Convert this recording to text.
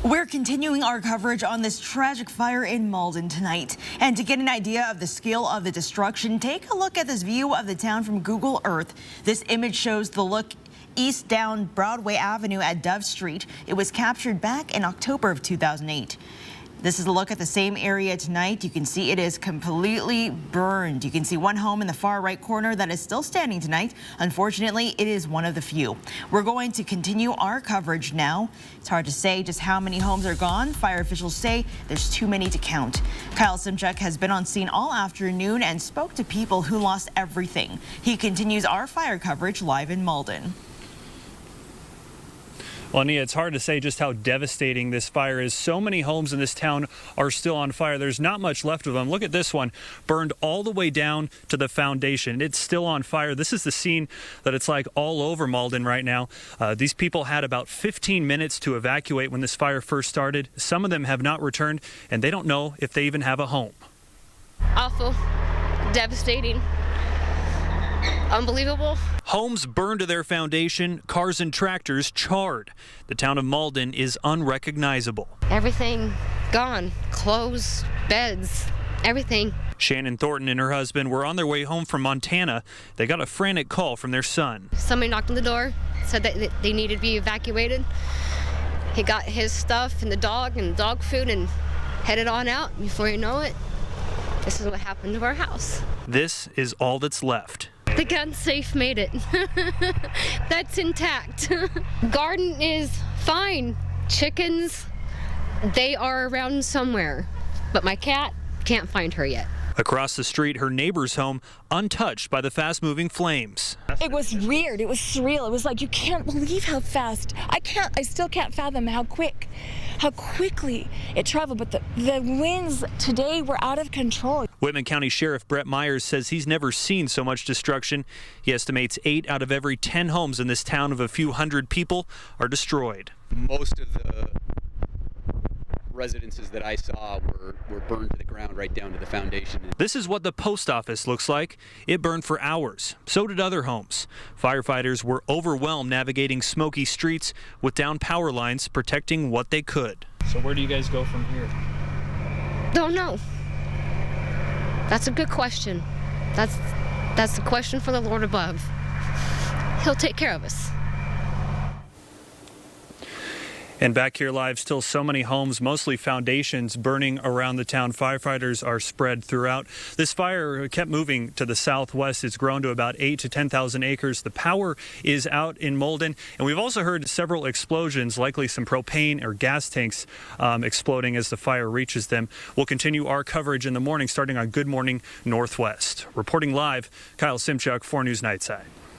We're continuing our coverage on this tragic fire in Malden tonight. And to get an idea of the scale of the destruction, take a look at this view of the town from Google Earth. This image shows the look east down Broadway Avenue at Dove Street. It was captured back in October of 2008. This is a look at the same area tonight. You can see it is completely burned. You can see one home in the far right corner that is still standing tonight. Unfortunately, it is one of the few. We're going to continue our coverage now. It's hard to say just how many homes are gone. Fire officials say there's too many to count. SImchuk has been on scene all afternoon and spoke to people who lost everything. He continues our fire coverage live in Malden. Well, Nia, it's hard to say just how devastating this fire is. So many homes in this town are still on fire. There's not much left of them. Look at this one, burned all the way down to the foundation. It's still on fire. This is the scene that it's like all over Malden right now. These people had about 15 minutes to evacuate when this fire first started. Some of them have not returned, and they don't know if they even have a home. Awful, devastating, unbelievable. Homes burned to their foundation, cars and tractors charred. The town of Malden is unrecognizable. Everything gone, clothes, beds, everything. Shannon Thornton and her husband were on their way home from Montana. They got a frantic call from their son. Somebody knocked on the door, said that they needed to be evacuated. He got his stuff and the dog food and headed on out. Before you know it, this is what happened to our house. This is all that's left. The gun safe made it. That's intact. Garden is fine. Chickens, they are around somewhere. But my cat, can't find her yet. Across the street, her neighbor's home untouched by the fast-moving flames. It was weird. It was surreal. It was like, you can't believe how fast. I still can't fathom how quickly it traveled. But the winds today were out of control. Whitman County Sheriff Brett Myers says he's never seen so much destruction. He estimates 8 out of every 10 homes in this town of a few hundred people are destroyed. Most of the residences that I saw were burned to the ground right down to the foundation. This is what the post office looks like. It burned for hours. So did other homes. Firefighters were overwhelmed navigating smoky streets with down power lines protecting what they could. So where do you guys go from here? Don't know. That's a good question. That's the question for the Lord above. He'll take care of us. And back here live, still so many homes, mostly foundations, burning around the town. Firefighters are spread throughout. This fire kept moving to the southwest. It's grown to about 8,000 to 10,000 acres. The power is out in Malden. And we've also heard several explosions, likely some propane or gas tanks exploding as the fire reaches them. We'll continue our coverage in the morning, starting on Good Morning Northwest. Reporting live, SImchuk, 4 News Nightside.